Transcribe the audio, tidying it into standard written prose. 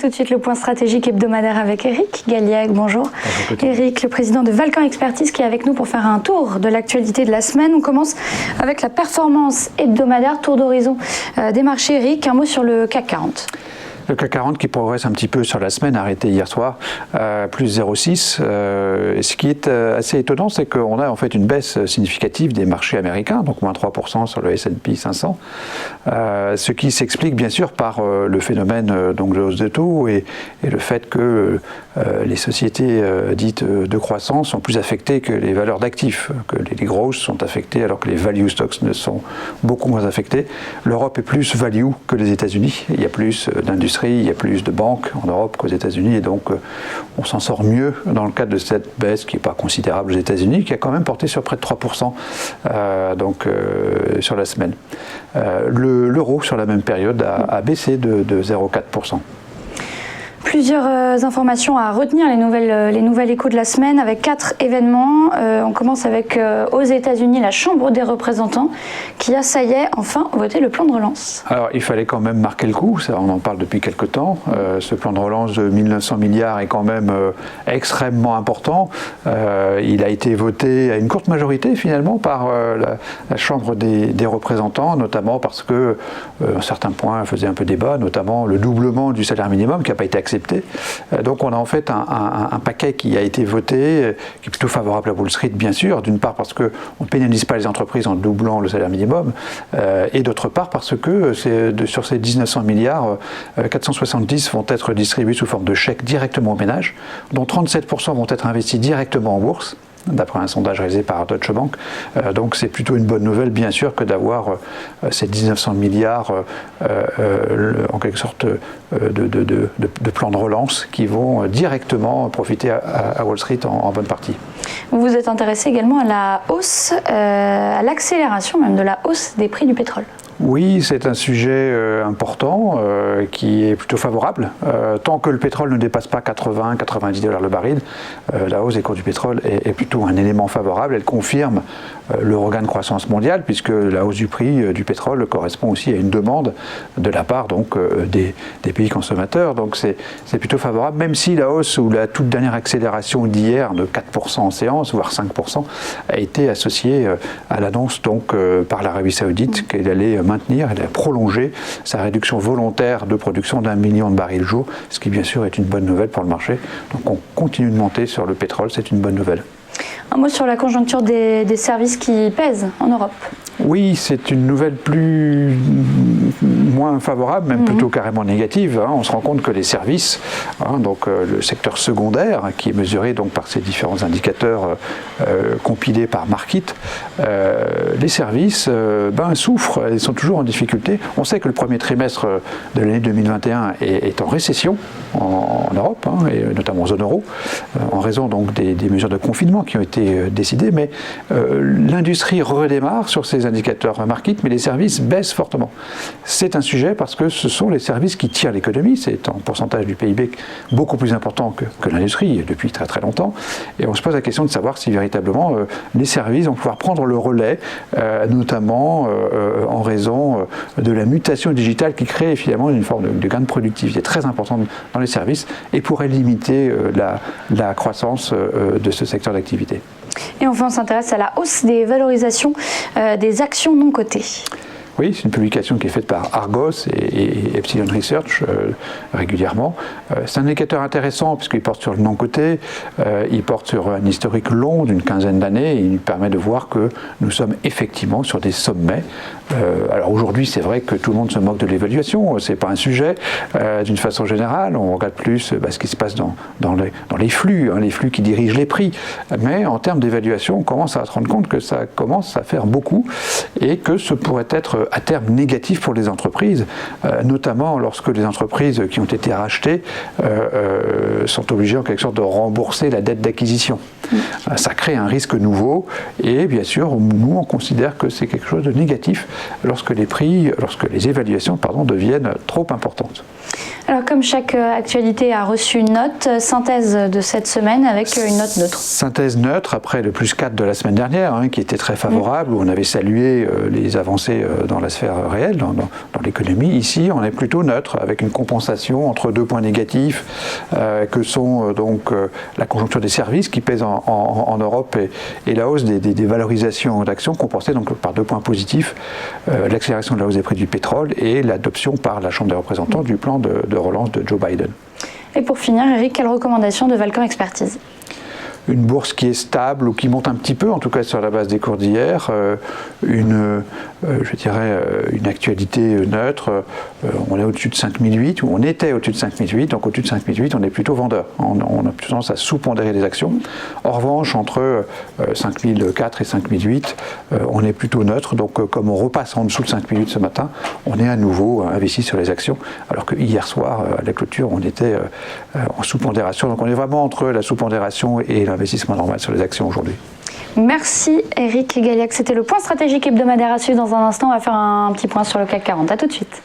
tout de suite le point stratégique hebdomadaire avec Eric Galiac. Bonjour. Bonjour Eric, le président de Valcan Expertise qui est avec nous pour faire un tour de l'actualité de la semaine. On commence avec la performance hebdomadaire, tour d'horizon des marchés. Eric, un mot sur le CAC 40. Le CAC 40 qui progresse un petit peu sur la semaine, arrêté hier soir, plus 0,6. Ce qui est assez étonnant, c'est qu'on a en fait une baisse significative des marchés américains, donc moins 3% sur le S&P 500, ce qui s'explique bien sûr par le phénomène donc, de hausse de taux et le fait que les sociétés dites de croissance sont plus affectées que les valeurs d'actifs, que les grosses sont affectées alors que les value stocks ne sont beaucoup moins affectés. L'Europe est plus value que les États-Unis, il y a plus d'industrie. Il y a plus de banques en Europe qu'aux États-Unis et donc on s'en sort mieux dans le cadre de cette baisse qui n'est pas considérable aux États-Unis, qui a quand même porté sur près de 3% sur la semaine. L'euro sur la même période a baissé de 0,4%. Plusieurs informations à retenir, les nouvelles échos de la semaine avec 4 événements. On commence avec aux États-Unis la Chambre des représentants qui a, ça y est, enfin voté le plan de relance. Alors il fallait quand même marquer le coup, ça, on en parle depuis quelque temps. Ce plan de relance de 1 900 milliards est quand même extrêmement important. Il a été voté à une courte majorité finalement par la Chambre des représentants, notamment parce que certains points faisaient un peu débat, notamment le doublement du salaire minimum qui n'a pas été accepté. Donc on a en fait un paquet qui a été voté, qui est plutôt favorable à Wall Street bien sûr, d'une part parce qu'on ne pénalise pas les entreprises en doublant le salaire minimum, et d'autre part parce que sur ces 1 900 milliards, 470 vont être distribués sous forme de chèques directement aux ménages, dont 37% vont être investis directement en bourse, d'après un sondage réalisé par Deutsche Bank. Donc c'est plutôt une bonne nouvelle, bien sûr, que d'avoir ces 1 900 milliards en quelque sorte de plans de relance qui vont directement profiter à Wall Street en bonne partie. Vous vous êtes intéressé également à la hausse, à l'accélération même de la hausse des prix du pétrole. Oui, c'est un sujet important qui est plutôt favorable. Tant que le pétrole ne dépasse pas 80-90 $ le baril, la hausse des cours du pétrole est plutôt un élément favorable. Elle confirme le regain de croissance mondiale puisque la hausse du prix du pétrole correspond aussi à une demande de la part donc, des pays consommateurs. Donc c'est plutôt favorable, même si la hausse ou la toute dernière accélération d'hier de 4% en séance, voire 5%, a été associée à l'annonce donc par l'Arabie Saoudite qu'elle allait maintenir, elle a prolongé sa réduction volontaire de production d'1 million de barils jour, ce qui bien sûr est une bonne nouvelle pour le marché. Donc on continue de monter sur le pétrole, c'est une bonne nouvelle. Un mot sur la conjoncture des services qui pèsent en Europe. Oui, c'est une nouvelle moins favorable, même plutôt carrément négative. On se rend compte que les services, donc le secteur secondaire, qui est mesuré donc par ces différents indicateurs compilés par Markit, les services souffrent, ils sont toujours en difficulté. On sait que le premier trimestre de l'année 2021 est en récession en Europe, et notamment en zone euro, en raison donc des mesures de confinement qui ont été décidées, mais l'industrie redémarre sur ces indicateurs Markit, mais les services baissent fortement. C'est un sujet parce que ce sont les services qui tirent l'économie, c'est en pourcentage du PIB beaucoup plus important que l'industrie depuis très très longtemps, et on se pose la question de savoir si véritablement les services vont pouvoir prendre le relais, notamment en raison de la mutation digitale qui crée finalement une forme de gain de productivité très importante dans les services et pourrait limiter la croissance de ce secteur d'activité. Et enfin, on s'intéresse à la hausse des valorisations des actions non cotées. Oui, c'est une publication qui est faite par Argos et Epsilon Research régulièrement. C'est un indicateur intéressant puisqu'il porte sur le non-coté, il porte sur un historique long d'une quinzaine d'années et il nous permet de voir que nous sommes effectivement sur des sommets. Alors aujourd'hui, c'est vrai que tout le monde se moque de l'évaluation, c'est pas un sujet d'une façon générale. On regarde plus ce qui se passe dans les flux, les flux qui dirigent les prix. Mais en termes d'évaluation, on commence à se rendre compte que ça commence à faire beaucoup et que ce pourrait être à terme négatif pour les entreprises, notamment lorsque les entreprises qui ont été rachetées sont obligées en quelque sorte de rembourser la dette d'acquisition. Ça crée un risque nouveau et bien sûr, nous on considère que c'est quelque chose de négatif lorsque les évaluations deviennent trop importantes. Alors comme chaque actualité a reçu une note, synthèse de cette semaine avec une note neutre. Synthèse neutre après le plus 4 de la semaine dernière, qui était très favorable, où on avait salué les avancées dans la sphère réelle, dans l'économie. Ici, on est plutôt neutre, avec une compensation entre 2 points négatifs, que sont donc la conjoncture des services qui pèse en Europe et la hausse des valorisations d'actions compensées donc par 2 points positifs, l'accélération de la hausse des prix du pétrole et l'adoption par la Chambre des représentants du plan de relance de Joe Biden. Et pour finir, Eric, quelle recommandation de Valcan Expertise? Une bourse qui est stable ou qui monte un petit peu, en tout cas sur la base des cours d'hier, je dirais une actualité neutre. On est au-dessus de 5008, ou on était au-dessus de 5008, donc au-dessus de 5008, on est plutôt vendeur. On a plutôt tendance à sous-pondérer les actions. En revanche, entre 5004 et 5008, on est plutôt neutre. Donc comme on repasse en dessous de 5008 ce matin, on est à nouveau investi sur les actions, alors que hier soir, à la clôture, on était en sous-pondération. Donc on est vraiment entre la sous-pondération et l'investissement normal sur les actions aujourd'hui. Merci Eric Gaillac, c'était le point stratégique hebdomadaire à suivre. Dans un instant, on va faire un petit point sur le CAC 40. À tout de suite.